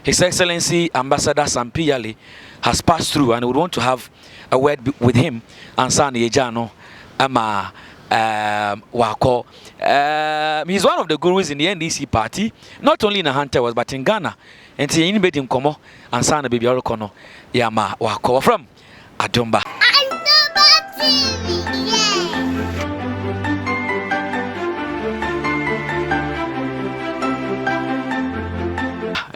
His Excellency Ambassador Sampi YALLEY has passed through, and we want to have a word with him. Ansani Ejano Ama Wako. He's one of the gurus in the NDC party, not only in Hunter was but in Ghana. And see anybody in Como and Sana Baby Orokono Yama Wako from ADOMBA.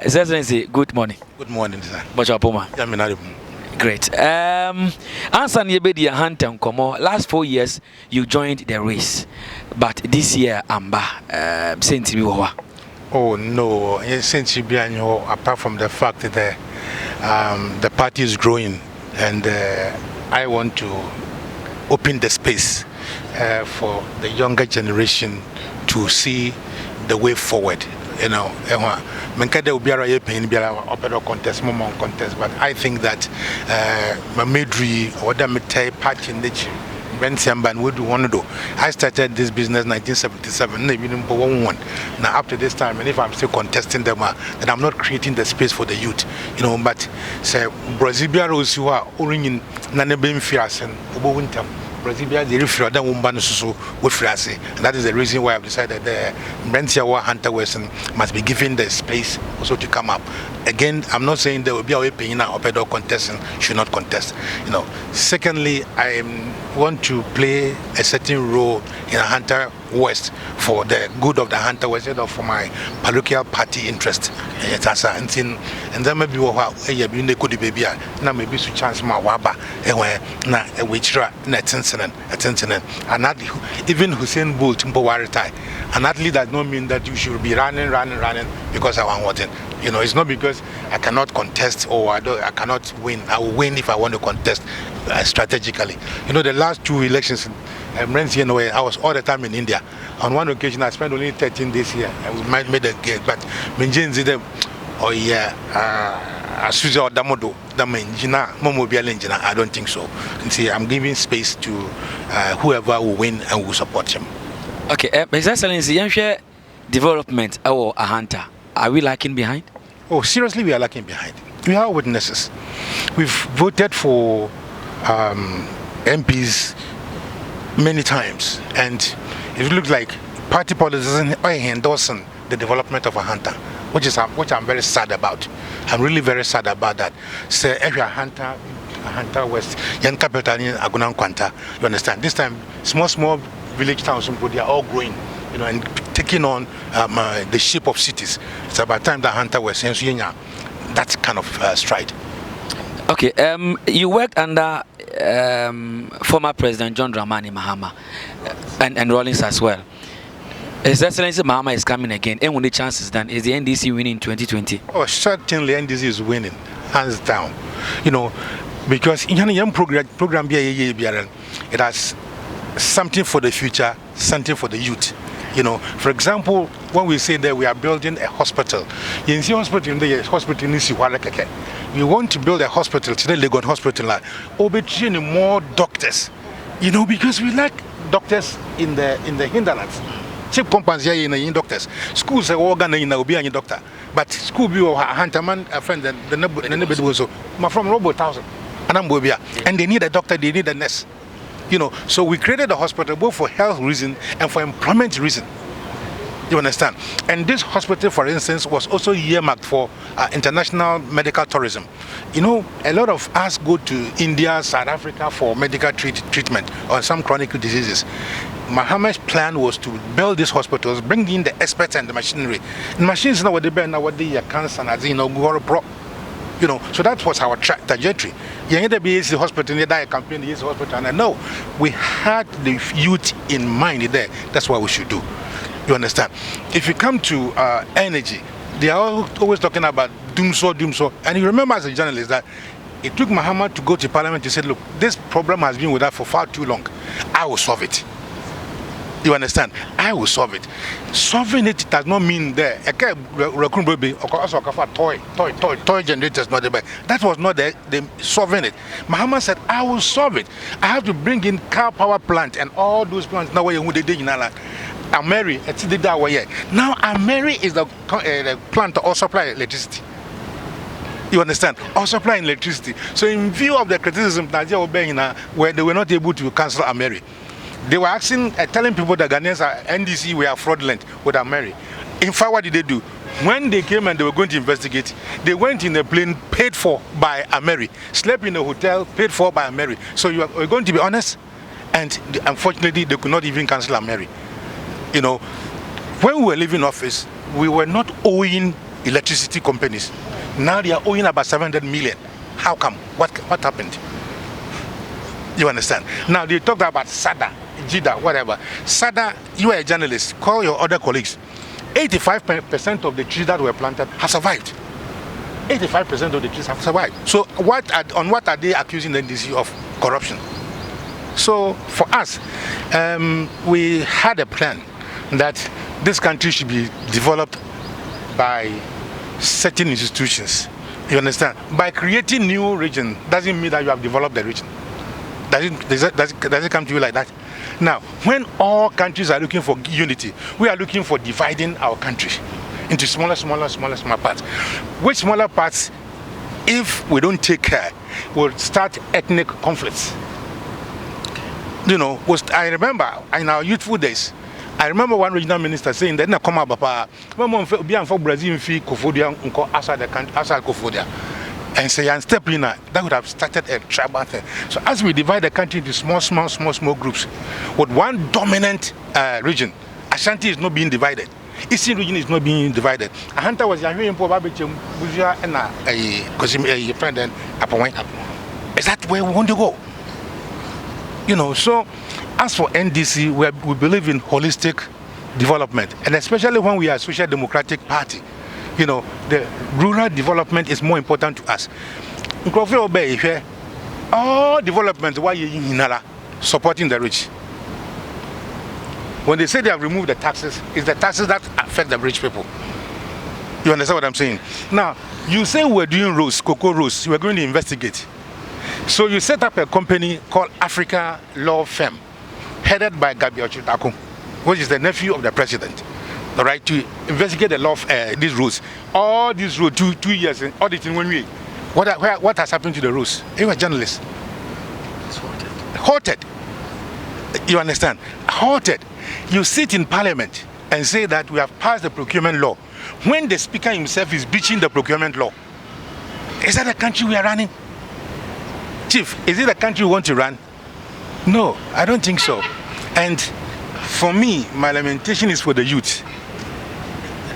His Excellency, good morning. Good morning, sir. Great. Answer Yebedi Hunter and Como. Last 4 years you joined the race, but this year Amba Saint Biwa. Oh no, since you be apart from the fact that the party is growing, and I want to open the space for the younger generation to see the way forward. You know, Menkade Ubiara Yepen Biara Opera contest, Momon contest, but I think that Mamedri or Damete party in the Bensiamban would want to do. I started this business 1977, now up to this time, and if I'm still contesting them, then I'm not creating the space for the youth, you know. But say Brazibia Rose who are Urin Nanebin Fias and Ubuntam. Brazibia the referral that won't ban so with and that is the reason why I've decided the Brentiawa Hunter Western must be given the space also to come up. Again, I'm not saying there will be a paying or pedal contestant should not contest. You know. Secondly, I want to play a certain role in a Hunter West for the good of the Hunter West or for my parochial party interest. And then maybe we could be now maybe to chance my waba na which and not even Hussein Bolt an athlete does not mean that you should be running because I want it. You know, it's not because I cannot contest or I cannot win. I will win if I want to contest strategically. You know, the last 2 elections, I was all the time in India. On one occasion, I spent only 13 days here. I made a gate, but Minjin oh yeah, I don't think so. And see, I'm giving space to whoever will win and will support him. Okay, His Excellency, you share development or a hunter. Are we lacking behind? Oh, seriously, we are lacking behind. We are witnesses. We've voted for MPs many times, and it looks like party politicians are endorsing the development of a hunter, which I'm very sad about. I'm really very sad about that. So every hunter West, young capital in Agunan Quanta, you understand? This time, small village towns, they are all growing, you know, and taking on the shape of cities. It's about time that Hunter West and that kind of stride. Okay, you worked under former President John Dramani Mahama and Rawlings as well. His Excellency Mahama is coming again, and when the chances then is the NDC winning in 2020? Oh, certainly NDC is winning, hands down. You know, because in a young program, it has something for the future, something for the youth. You know, for example, when we say that we are building a hospital, in the hospital in the hospital we want to build a hospital today, Legon Hospital, or be training more doctors. You know, because we lack doctors in the hinterlands. Cheap companies here in doctors. Schools are organ in a doctor, but school be a hunterman, a friend, the neighborhood was from Robo 1000, and they need a doctor, they need a nurse. You know, so we created a hospital both for health reason and for employment reason. You understand? And this hospital, for instance, was also earmarked for international medical tourism. You know, a lot of us go to India, South Africa for medical treatment on some chronic diseases. Mahama's plan was to build these hospitals, bring in the experts and the machinery. The machines now what they burn, now what they cancer, as you know, you know, so that was our trajectory. You need to be the hospital, you die campaign, the hospital, and no, we had the youth in mind there. That's what we should do. You understand? If you come to energy, they are always talking about doom so. And you remember as a journalist that it took Mahama to go to Parliament to say, look, this problem has been with us for far too long. I will solve it. You understand? I will solve it. Solving it does not mean there. Toy generators not there. That was not the solving it. Mahama said, I will solve it. I have to bring in car power plant and all those plants. Now where they did in Ala. Ameri, now Ameri is the plant to all supply electricity. You understand? Or supplying electricity. So in view of the criticism that where they were not able to cancel Ameri, they were asking, telling people that Ghanaians are NDC were fraudulent with Ameri. In fact, what did they do? When they came and they were going to investigate, they went in a plane paid for by Ameri, slept in a hotel paid for by Ameri. So we're going to be honest, and unfortunately, they could not even cancel Ameri. You know, when we were leaving office, we were not owing electricity companies. Now they are owing about 700 million. How come? What happened? You understand? Now they talked about SADA, JIDA, whatever. SADA, you are a journalist. Call your other colleagues. 85% of the trees that were planted have survived. 85% of the trees have survived. So on what are they accusing the NDC of? Corruption. So for us, we had a plan that this country should be developed by certain institutions. You understand? By creating new region doesn't mean that you have developed the region. Does it come to you like that? Now, when all countries are looking for unity, we are looking for dividing our country into smaller parts. Which smaller parts, if we don't take care, will start ethnic conflicts. You know, I remember in our youthful days, I remember one regional minister saying that na come up papa Brazil fi Kofodia outside the country, outside Kofodia, and say and step in that would have started a tribal thing. So as we divide the country into small groups, with one dominant region, Ashanti is not being divided. Eastern region is not being divided. A hunter was a very important Buzia and a friend and Apoint. Is that where we want to go? You know, so as for NDC, we believe in holistic development, and especially when we are a social democratic party, you know, the rural development is more important to us. All development, why you supporting the rich? When they say they have removed the taxes, it's the taxes that affect the rich people. You understand what I'm saying? Now, you say we're doing roads, cocoa roads, we're going to investigate. So you set up a company called Africa Law Firm, headed by Gabriel Chutaku, which is the nephew of the president, all right, to investigate the law of these roads. All these roads, 2 years, auditing 1 week. What has happened to the roads? They were journalists. It's halted. Halted. You understand? Halted. You sit in parliament and say that we have passed the procurement law, when the speaker himself is breaching the procurement law. Is that the country we are running? Chief, is it the country we want to run? No, I don't think so. And for me, my lamentation is for the youth.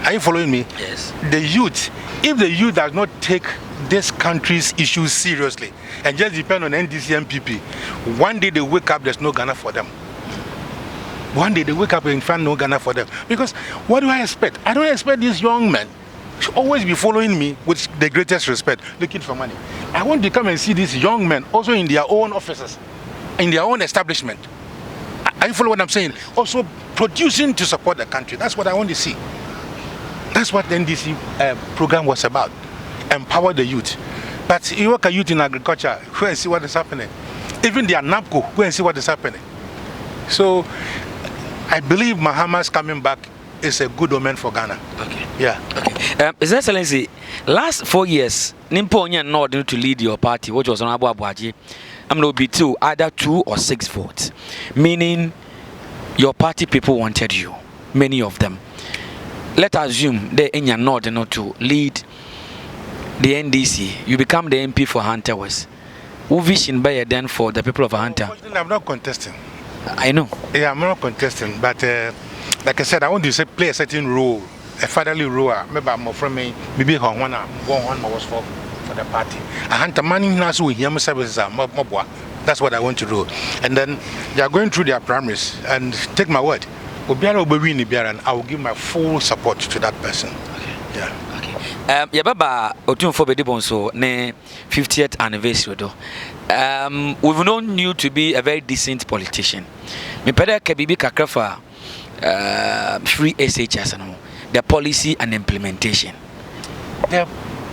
Are you following me? Yes. The youth, if the youth does not take this country's issues seriously and just depend on NDC and PP, one day they wake up, there's no Ghana for them. One day they wake up and find no Ghana for them. Because what do I expect? I don't expect these young men to always be following me with the greatest respect, looking for money. I want to come and see these young men also in their own offices, in their own establishment. Are you following what I'm saying? Also producing to support the country. That's what I want to see. That's what the NDC program was about. Empower the youth. But you work a youth in agriculture, go and see what is happening. Even the ANAPCO, go and see what is happening. So I believe Mahama's coming back is a good omen for Ghana. Okay. Yeah. Okay. His Excellency, last 4 years, Nimponya not to lead your party, which was on Abu Abuaji. I'm going to be either 2 or 6 votes. Meaning your party people wanted you, many of them. Let us assume they in your nod to lead the NDC. You become the MP for Hunter West. Who vision by then for the people of Hunter? Unfortunately, I'm not contesting. I know. Yeah, I'm not contesting, but like I said, I want to play a certain role, a fatherly role. Maybe I'm from me, maybe one was for the party. I Hunter money now, so we hear my services are more. That's what I want to do. And then they are going through their primaries, and take my word, I will give my full support to that person. Okay. Yeah. Okay. Yababa Otunfo Bedibonso ne 50th anniversary do. We've known you to be a very decent politician. Me pede ke bibi kakrafa free SHS no. The policy and implementation. The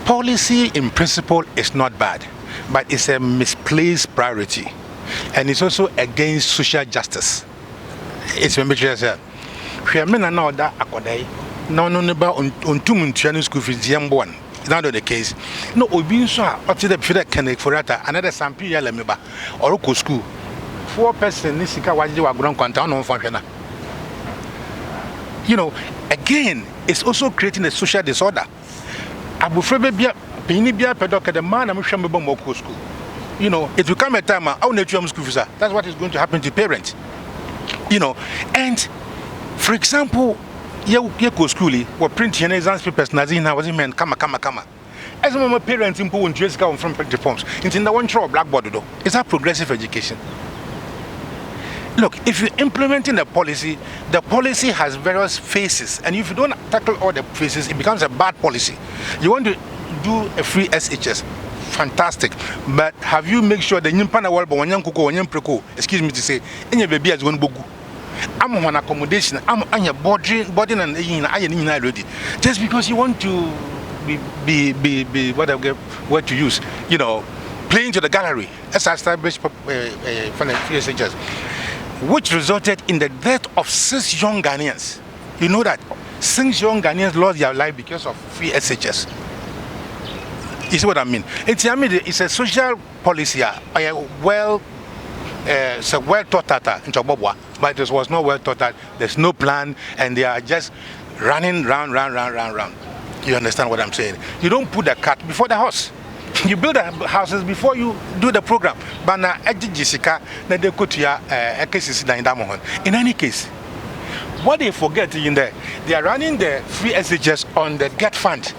policy in principle is not bad, but it's a misplaced priority, and it's also against social justice. It's a major say. We are now that akodai. No neba on 2 months school fees yambo one. It's not the case. No, Obin so up to the Peter Kenneth for that another Sampi Yalemeba or Oko school. 4 person Nisika Waji Wagron Quantan on Fontana. You know, again, it's also creating a social disorder. Abu Frebia, Pinibia Pedoka, the man I'm sure Moko school. You know, it will come a time I'll let you school visa. That's what is going to happen to parents. You know, and for example, you go schoolie, what print your exam papers, Nazina was in kama. As my parents in Poon Jessica from the forms, it's in the one show blackboard though. Is that progressive education? Look, if you're implementing the policy has various phases, and if you don't tackle all the phases, it becomes a bad policy. You want to do a free SHS, fantastic, but have you make sure the Nimpana Walba, Wanyankuko, excuse me to say, in your baby has gone bogu. I'm on accommodation, I'm on your body and iron already. Just because you want to be what to use, you know, playing to the gallery, as I established for SHS, which resulted in the death of 6 young Ghanaians. You know that 6 young Ghanaians lost their life because of free SHS. You see what I mean? It's a social policy, it's a well thought out in Chobobwa, but it was not well thought out. There's no plan, and they are just running round. You understand what I'm saying? You don't put the cart before the horse. You build the houses before you do the program. But now, in any case, what they forget in there, they are running the free SHS on the GET fund.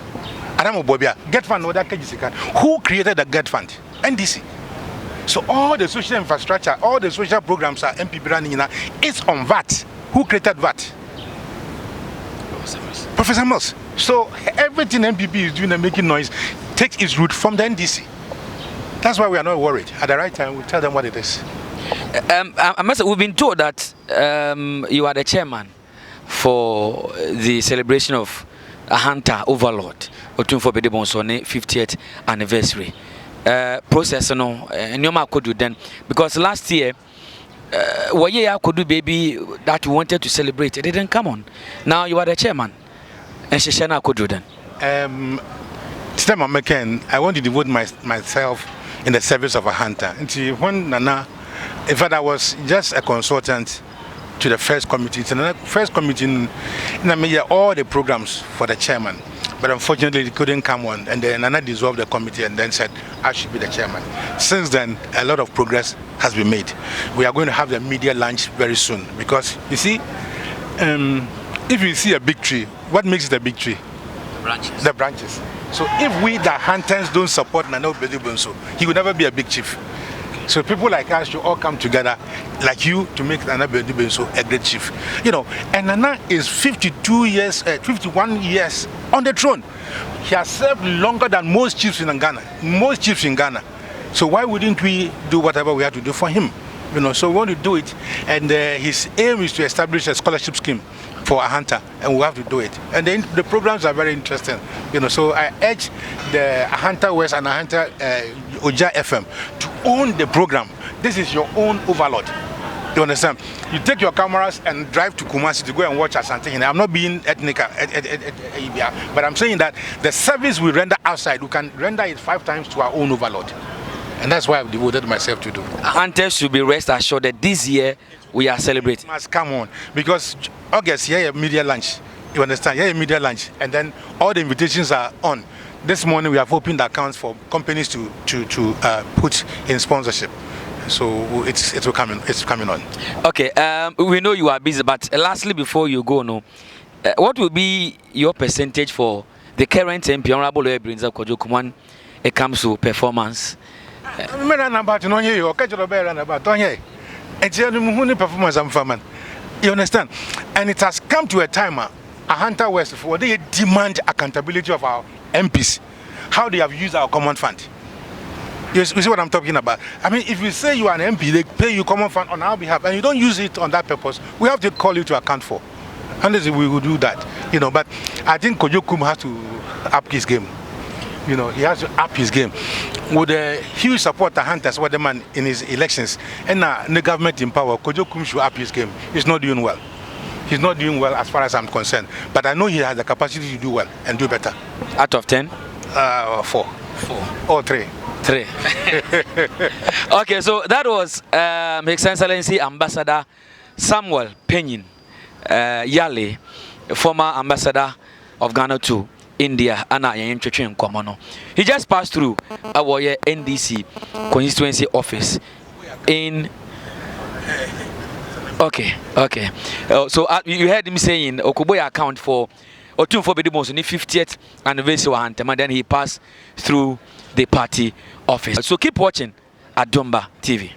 GET fund, who created the GET fund? NDC. So all the social infrastructure, all the social programs are MPP running now. It's on VAT. Who created VAT? Professor Mills. So everything MPP is doing and making noise takes its root from the NDC. That's why we are not worried. At the right time, we'll tell them what it is. I must say, we've been told that you are the chairman for the celebration of a hunter overlord, Otunfo Bedebonsone 50th anniversary. Process no nyoma could do then, because last year what year could do baby that you wanted to celebrate, it didn't come on. Now you are the chairman, and Shishana could do then. I want to devote myself in the service of a hunter. When Nana, in fact, I was just a consultant to the first committee. The first committee in all the programs for the chairman, but unfortunately it couldn't come on, and then Nana dissolved the committee and then said I should be the chairman. Since then, a lot of progress has been made. We are going to have the media lunch very soon, because you see, if you see a big tree, what makes it a big tree? Branches. The branches. So if we, the hunters, don't support Nana Obedibunso, he will never be a big chief. So people like us should all come together, like you, to make Nana Obedibunso a great chief. You know, and Nana is 51 years on the throne. He has served longer than most chiefs in Ghana. So why wouldn't we do whatever we have to do for him? You know, so we want to do it, and his aim is to establish a scholarship scheme for a hunter, and we have to do it. And then the programs are very interesting, you know. So I urge the Hunter West and Hunter Oja FM to own the program. This is your own overlord. You understand? You take your cameras and drive to Kumasi to go and watch Asante. I'm not being ethnic, but I'm saying that the service we render outside, we can render it 5 times to our own overlord. And that's why I've devoted myself to do. Hunters should be rest assured that this year we are celebrating. It must come on, because August, here media lunch. You understand? Here media lunch, and then all the invitations are on. This morning we have opened accounts for companies to put in sponsorship. So it's coming on. Okay, we know you are busy, but lastly, before you go, what will be your percentage for the current MP, Honorable Ebrinza Kojo Kuman, it comes to performance? You understand? And it has come to a time, a Hunter West, for they demand accountability of our MPs, how they have used our common fund. You see what I'm talking about? I mean, if you say you are an MP, they pay you common fund on our behalf, and you don't use it on that purpose, we have to call you to account for. Unless we will do that, you know. But I think Kojokum has to up his game. You know, he has to up his game. With a huge support the Hunters, what the man in his elections, and the government in power, Kojokum should up his game. He's not doing well. He's not doing well as far as I'm concerned. But I know he has the capacity to do well and do better. Out of 10? 4 or 3. 3. Okay, so that was His Excellency Ambassador Samuel Penyin YALLEY, former ambassador of Ghana to India. He just passed through our NDC constituency office in. Okay. So you heard him saying Okuboya account for Otumfo Bedimo's 50th anniversary, and then he passed through the party office. So keep watching ADOMBA TV.